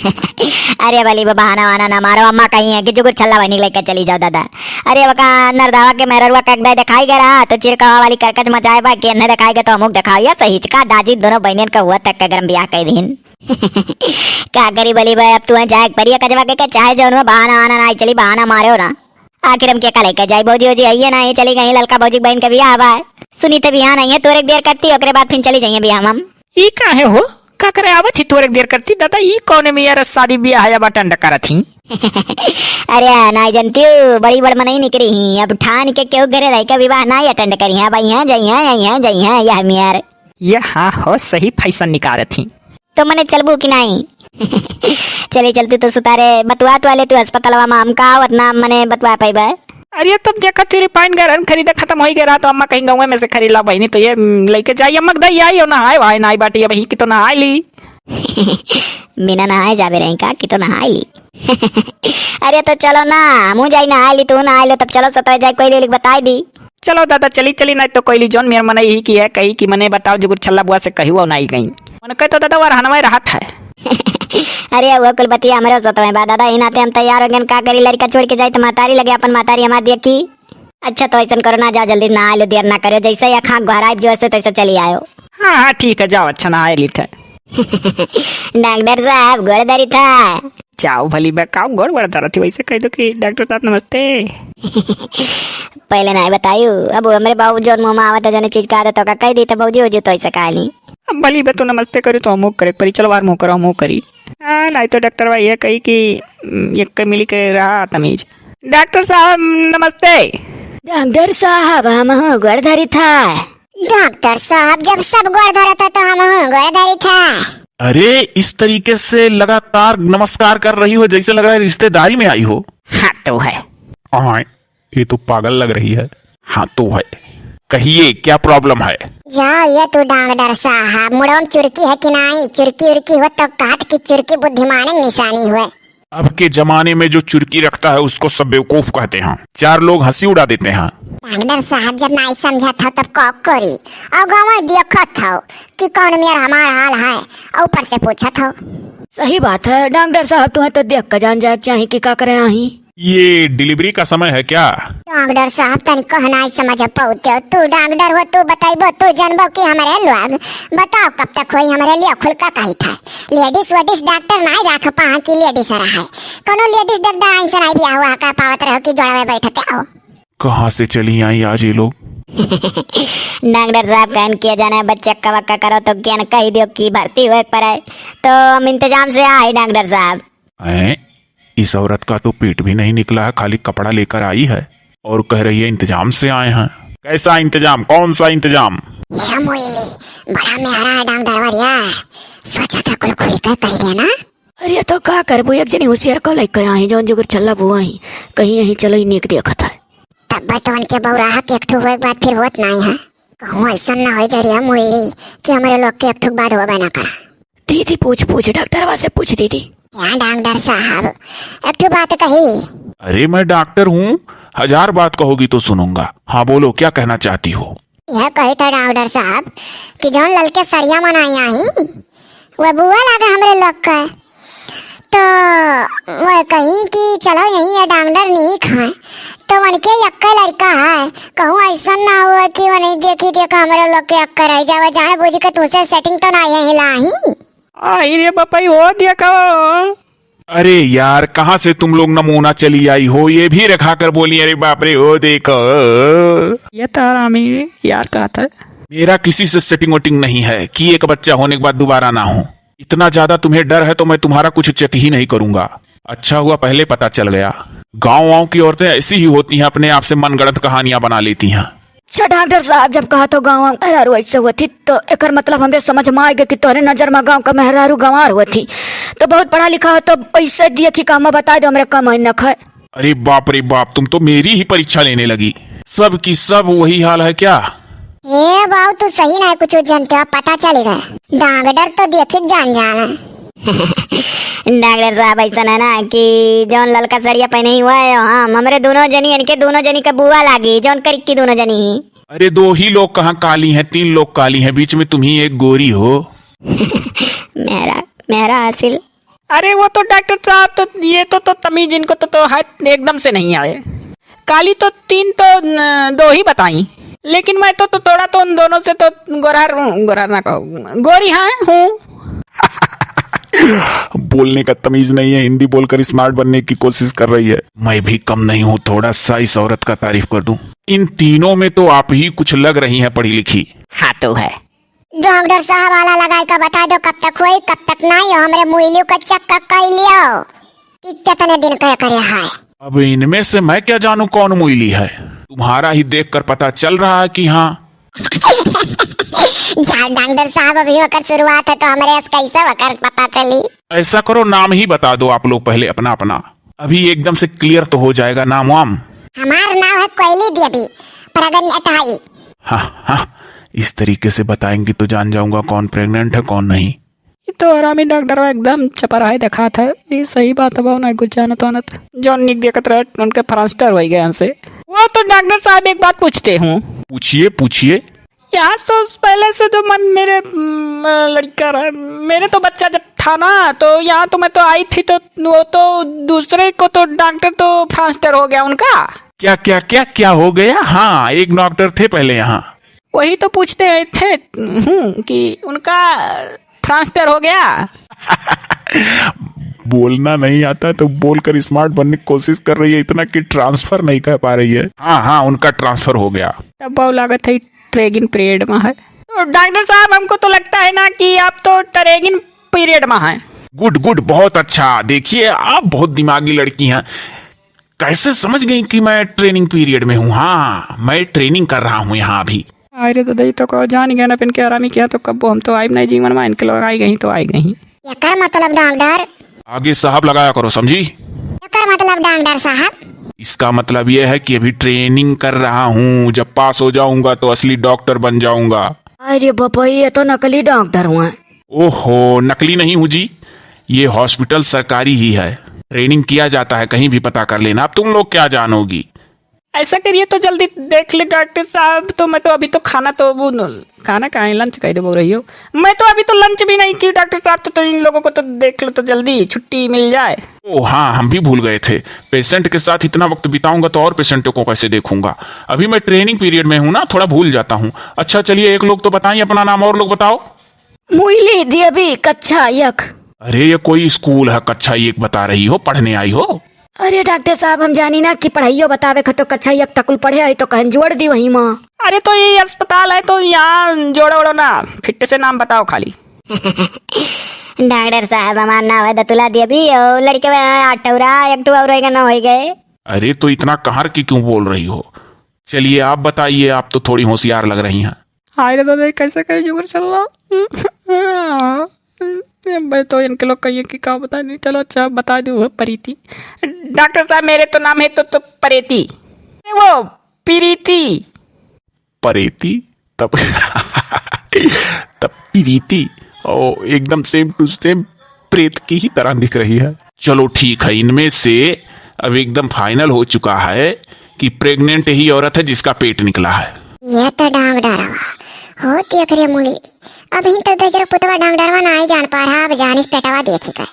अरे भली बहाना वाना ना मारो, अम्मा कही है कि जुगुर छल्ला बनी लेकर चली जाओ दादा। अरे बका नरदावा के मेहरुआ कगदा दिखाई गया रहा तो चिरकावा वाली करकच मचाए बा कि अन्ने दिखाई गया तो अमुक दिखाओ या सही का दाजी दोनों बहनियन का हुआ तक का गरम ब्याह कई दिन। का करी भली भाई, अब तू जाए परिया कजवा के चाहे जो बहाना आना ना चली बहाना मारे हो ना। आखिर हम क्या कल लेकर जाए भौजी वोजी आइए ना, ये चली गई ललका भौजी बहन का ब्याह हुआ है। सुनी तो बिहान आई है तोर एक देर करती ओकरे बाद फिर चली जाइए बिहार हम। ई काहे हो का करे आवत ही तोरे देर करती दादा, ई कौन में यार शादी ब्याह या बटन डकारा थी। अरे ना जनती बड़ी बड़ मनई निकरी ही, अब ठान के क्यों घरे रह के विवाह ना अटेंड करी है भाई, यहाँ जाइए यहाँ जाइए यह मियार ये हाँ हो सही फैशन निकाल थी तो मने चलबू कि नहीं। चले चलती तो सुतारे बतवा तो वाले तू अस्पताल में हमका उतना मने बतवा पाई बा। अरे तब देखा तेरे पाइन गरन खरीदा खत्म हो गया तो अम्मा कहीं गाँव में से खरीदा बहनी तो ये लेके जाइए अम्मा दई आई हो नहाए भाई नाई बाटी अब की तो नहाई ली। बिना नहाए जावे रही का कि तो नहाई ली। अरे तो चलो ना मुँह जाई नहाई ली तू नहाई लो तब चलो सतो जाए कोई लिख बताई दी। चलो दादा चली चली नहीं तो कोई जोन मेरे मन यही की है कही कि मने बताओ जो छल्ला बुआ से कही वो नहीं गई मैंने कह तो दादा वो रहनवा रहा था। अरे वो कुल बतिया हमारे सतो में बा दादा इनाते हम तैयार हो गए का करी लड़का छोड़ के जाए तो मातारी लगे अपन मातारी हमारी देखी। अच्छा तो ऐसा करो ना जाओ जल्दी ना आए लो देर ना करो जैसे या खाक घर जो ऐसे तैसे चली आयो। हाँ हाँ ठीक है जाओ अच्छा ना आए ली था। डॉक्टर साहब गोड़दारी था जाओ भली बेकाओ गोड़ बड़ा थी वैसे कह दो कि डॉक्टर साहब नमस्ते। पहले ना बतायू अब हमारे बाबू जो मुँह में आवत जो चीज का आदत होगा कह दी तो बाबूजी हो जो तो ऐसा कहा ली। अब भली बे तो नमस्ते करी तो मुँह करे परी चलो बार मुँह करो मुँह करी। हाँ नहीं तो डॉक्टर भाई ये कही कि ये मिली के रहा तमीज। डॉक्टर साहब नमस्ते। डॉक्टर साहब हम गोड़धारी था। डॉक्टर साहब जब सब गोड़ धरा था तो हम गोड़धारी था। अरे इस तरीके से लगातार नमस्कार कर रही हो जैसे लग रहा है रिश्तेदारी में आई हो। हाँ तो है। हाँ ये तो पागल लग रही है। हाँ तो है कहिए क्या प्रॉब्लम है। जाओ ये तो डॉक्टर साहब मुड़ों चुरकी है कि नहीं चुरकी उर्की हो तो काट की चुरकी बुद्धिमान निशानी हुए। अब के जमाने में जो चुरकी रखता है उसको सब बेवकूफ कहते हैं, चार लोग हंसी उड़ा देते हैं। डॉक्टर साहब जब नहीं समझा था तब कॉक करी और गाँव देखा था कि कौन मेरा हमारा हाल है और ऊपर से पूछा था। सही बात है डॉक्टर साहब तुम्हें तो देख कर जान जाए चाहिए कि क्या करे आई। ये डिलीवरी का समय है क्या। डॉक्टर साहब तनी कहना समझ पाते तू डॉक्टर हो तू बताइबो तू जानबो कि हमारे लोग बताओ कब तक होई हमारे लिए खुल का कही था लेडीज वेडीज डॉक्टर नहीं रख पा कि लेडीज रहा कोनो लेडीज डॉक्टर आई से नहीं बियाह हुआ का पावत रहो कि जोड़ा में बैठते आओ। कहाँ से चली आई आज ये लोग। डॉक्टर साहब कहन किया जाना है बच्चे का वक्का करो तो क्या न कही दो कि भर्ती हुए पर है तो हम इंतजाम से आए डॉक्टर साहब। इस औरत का तो पेट भी नहीं निकला है, खाली कपड़ा लेकर आई है और कह रही है इंतजाम से आए हैं। कैसा इंतजाम, कौन सा इंतजाम। ये मोइली बड़ा मेहरा है डॉक्टर वरिया सोचा था कुल खुल कर कह देना। अरे तो क्या करबो एक जनी होशियार को लेकर आई जोन जुगर छल्ला बुआ ही कहीं यहीं चलो ही नेक देखा था तब तो उनके बौराहा के एक हुए बाद फिर होत नहीं है कहूँ ऐसा ना हो जरिया मोइली कि हमारे लोग के एक बाद हो बना करा। दीदी पूछ डॉक्टर से पूछ दीदी। यहाँ डॉक्टर साहब एक बात कही। अरे मैं डॉक्टर हूँ, 1000 बात कहोगी तो सुनूंगा। हाँ बोलो क्या कहना चाहती हो। यह कही था डॉक्टर साहब कि जो लड़के सरिया मनाई आई वह बुआ लगा हमारे लोग का तो वह कही कि चलो यही है डॉक्टर नहीं खाए तो उनके यक्का लड़का है कहूँ ऐसा ना हुआ कि वो नहीं देखी देखा हमारे लोग के यक्का रह जावे जाने बुझ के तुझसे सेटिंग तो नहीं है हिलाही। आई रे बापाई हो देखो। अरे यार कहाँ से तुम लोग नमूना चली आई हो, ये भी रखा कर बोली अरे बाप रे हो देखो। ये तो आरामी यार कहा था मेरा किसी से सेटिंग वोटिंग नहीं है कि एक बच्चा होने के बाद दोबारा ना हो। इतना ज्यादा तुम्हें डर है तो मैं तुम्हारा कुछ चेक ही नहीं करूंगा। अच्छा हुआ पहले पता चल गया। गाँव की औरतें ऐसी ही होती हैं, अपने आप से मनगढ़ंत कहानियां बना लेती हैं। अच्छा डॉक्टर साहब जब कहा तो गाँव मेहरारू ऐसे हुआ थी तो एक मतलब हमरे समझ में आ गया कि तोहरे नजर में गाँव का मेहरारू गंवार हुआ थी तो बहुत पढ़ा लिखा हो तो ऐसे दिए कि काम बता दो हमारे कम न खाए। अरे बाप रे बाप तुम तो मेरी ही परीक्षा लेने लगी। सब की सब वही हाल है क्या। ए बाबू तू सही नहीं कुछ जानते हो पता चलेगा डॉक्टर तो देखे जान जाना। डॉक्टर साहब ऐसा है ना कि जौन ललका सरिया पहने ही हुआ है हम हमारे दोनों जनी इनके दोनों जनी का बुआ लागी जौन करिक की दोनों जनी ही। अरे 2 ही लोग कहाँ काली हैं, 3 लोग काली हैं, बीच में तुम ही एक गोरी हो। मेरा हासिल अरे वो तो डॉक्टर साहब तो ये तो तमीज इनको तो है एकदम से नहीं आए। काली तो 3 तो 2 ही बताई, लेकिन मैं तो थोड़ा तो उन दोनों से तो गोरार ना कहूँ, गोरी हाँ हूँ। बोलने का तमीज नहीं है, हिंदी बोलकर स्मार्ट बनने की कोशिश कर रही है। मैं भी कम नहीं हूँ, थोड़ा सा इस औरत का तारीफ कर दूं। इन तीनों में तो आप ही कुछ लग रही हैं पढ़ी लिखी। हाँ तो है। डॉक्टर साहब वाला लगाई का बता दो कब तक हुई कब तक नहीं हो, हमरे मुइलियों का चक्का कर लियो कि कितने दिन का करे है। अब इनमें से मैं क्या जानूं कौन मुइली है, तुम्हारा ही देखकर पता चल रहा है कि हाँ। डॉक्टर साहब अभी होकर शुरुआत है तो हमारे कैसे होकर पता चली। ऐसा करो नाम ही बता दो आप लोग पहले अपना अपना, अभी एकदम से क्लियर तो हो जाएगा नाम वाम। हमारा नाम है कोयली देवी प्रगन अटाई। हाँ हाँ, इस तरीके से बताएंगे तो जान जाऊंगा कौन प्रेग्नेंट है कौन नहीं। ये तो आरामी डॉक्टर एकदम चपराए देखा था, ये सही बात है। नहीं कुछ जानत वानत जो निक देखत रहे उनके ट्रांसफर हो गए हमसे। वो तो डॉक्टर साहब एक बात पूछते हूँ। पूछिए पूछिए। यहाँ तो पहले से जो मन मेरे लड़का रहा, मेरे तो बच्चा जब था ना तो यहाँ तो मैं तो आई थी तो वो तो दूसरे को तो डॉक्टर तो ट्रांसफर हो गया उनका। क्या क्या क्या क्या हो गया? हाँ, एक डॉक्टर थे पहले यहाँ। वही तो पूछते थे कि उनका ट्रांसफर हो गया। बोलना नहीं आता तो बोलकर स्मार्ट बनने की कोशिश कर रही है, इतना कि ट्रांसफर नहीं कर पा रही है। हाँ हाँ, उनका ट्रांसफर हो गया। तब बहुत लागत है ट्रेगिंग पीरियड में है। तो डॉक्टर साहब हमको तो लगता है ना कि आप तो ट्रेगिंग पीरियड में हैं। गुड गुड, बहुत अच्छा। देखिए आप बहुत दिमागी लड़की हैं, कैसे समझ गई कि मैं ट्रेनिंग पीरियड में हूँ? हाँ, मैं ट्रेनिंग कर रहा हूँ यहाँ अभी। अरे तो दही तो कहो जान गया ना, इनके आरामी किया तो कब हम तो आए नहीं जीवन में, इनके लोग आई गई तो आई गई। ये कर मतलब डॉक्टर, आगे साहब लगाया करो, समझी? ये कर मतलब डॉक्टर साहब। इसका मतलब यह है कि अभी ट्रेनिंग कर रहा हूँ, जब पास हो जाऊंगा तो असली डॉक्टर बन जाऊंगा। अरे बाबा ये तो नकली डॉक्टर हुआ। ओहो, नकली नहीं हूँ जी, ये हॉस्पिटल सरकारी ही है, ट्रेनिंग किया जाता है, कहीं भी पता कर लेना। अब तुम लोग क्या जानोगी? ऐसा करिए तो जल्दी देख ले डॉक्टर साहब। तो मैं तो अभी तो खाना तो वो खाना कहाँ है, लंच कह दे बोल रही हो। मैं तो अभी तो लंच भी नहीं की डॉक्टर साहब। तो इन लोगों को तो देख लो तो जल्दी छुट्टी मिल जाए। ओ हाँ, हम भी भूल गए थे, पेशेंट के साथ इतना वक्त बिताऊंगा तो और पेशेंटों को कैसे देखूंगा। अभी मैं ट्रेनिंग पीरियड में हूँ ना, थोड़ा भूल जाता हूँ। अच्छा चलिए, एक लोग तो बताइए अपना नाम, और लोग बताओ। मुइली देवी कक्षा यक। अरे ये कोई स्कूल है कक्षा एक बता रही हो, पढ़ने आई हो? अरे डॉक्टर साहब हम जानी ना कि पढ़ाइयो बतावे तो कक्षा यक तकुल पढ़े आई तो कहन जोड़ दी वही माँ। अरे तो ये अस्पताल है तो यहाँ जोड़ो ओड़ो ना, फिट से नाम बताओ खाली। डॉक्टर साहब हमारा नाम है दतुला देवी और लड़के में अठौरा एक टू और ना हो गए। अरे तो इतना कहर की क्यों बोल रही हो? चलिए आप बताइए, आप तो थोड़ी होशियार लग रही हैं। अरे तो कैसे कहीं जुगर चल रहा। मैं तो इनके लोग कहिए कि क्या बता नहीं। चलो अच्छा बता दो, प्रीति। डॉक्टर साहब मेरे तो नाम है तो प्रीति, वो प्रीति। परेती तब तब प्रीति, ओ एकदम सेम टू सेम प्रेत की ही तरह दिख रही है। चलो ठीक है, इनमें से अब एकदम फाइनल हो चुका है कि प्रेग्नेंट ही औरत है जिसका पेट निकला है। ये तो डॉक्टर हो देख रही मुली, अभी तक बेचारा पुतवा डॉक्टर ना ही जान पा रहा, अब जानिस पेटवा देखी कर।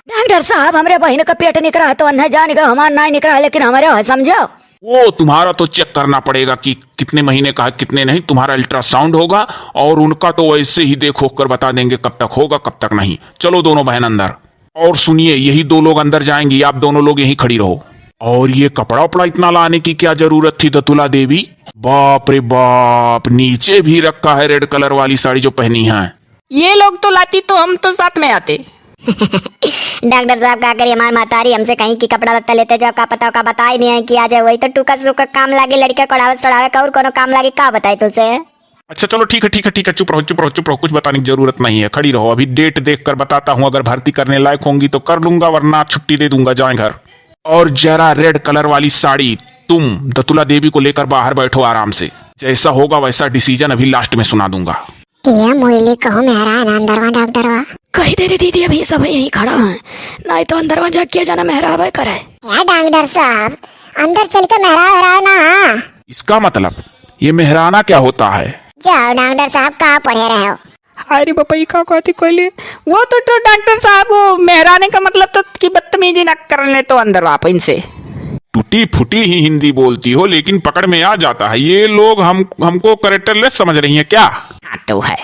डॉक्टर साहब हमारे बहन का पेट निकला है तो अन्ना जानेगा, हमारा नहीं निकला लेकिन हमारे समझो। वो तुम्हारा तो चेक करना पड़ेगा कि कितने महीने का है कितने नहीं। तुम्हारा अल्ट्रासाउंड होगा और उनका तो वैसे ही देखो कर बता देंगे कब तक होगा कब तक नहीं। चलो दोनों बहन अंदर। और सुनिए, यही 2 लोग अंदर जाएंगी, आप दोनों लोग यहीं खड़ी रहो। और ये कपड़ा उपड़ा इतना लाने की क्या जरूरत थी दतुला देवी? बाप रे बाप, नीचे भी रखा है रेड कलर वाली साड़ी जो पहनी है। ये लोग तो लाती तो हम तो साथ में आते। डॉक्टर साहब क्या करिए, हमारी मातारी हमसे कहीं की कपड़ा लत्ता लेते जाओ, का पता का बता ही नहीं है कि आ जाए, वही तो टूका सूका काम लागे, लड़के कोड़ावे सड़ावे का और कोनो काम लागे, का बताई तुझे? अच्छा चलो ठीक है ठीक है ठीक है, चुप रहो चुप रहो चुप रहो, कुछ बताने की जरूरत नहीं है, खड़ी रहो। अभी डेट देख कर बताता हूँ, अगर भर्ती करने लायक होंगी तो कर लूंगा, वरना छुट्टी दे दूंगा, जाए घर। और जरा रेड कलर वाली साड़ी तुम दतुला देवी को लेकर बाहर बैठो आराम से, जैसा होगा वैसा डिसीजन अभी लास्ट में सुना दूंगा। ये मुरली कहो मेरा अंदरवा डॉक्टरवा कही दे रही दीदी अभी सब यहीं खड़ा है, नहीं तो अंदरवा जा किया जाना मेहराब करे। या डॉक्टर साहब अंदर चल के मेहरा ना। इसका मतलब ये मेहराना क्या होता है? जाओ डॉक्टर साहब कहाँ पढ़े रहे हो? अरे बापा का कहती कोई वो तो डॉक्टर साहब वो मेहराने का मतलब तो कि बदतमीजी ना करने तो अंदर आप इनसे। टूटी फूटी ही हिंदी बोलती हो लेकिन पकड़ में आ जाता है। ये लोग हमको कैरेक्टरलेस समझ रही हैं क्या? हाँ तो है।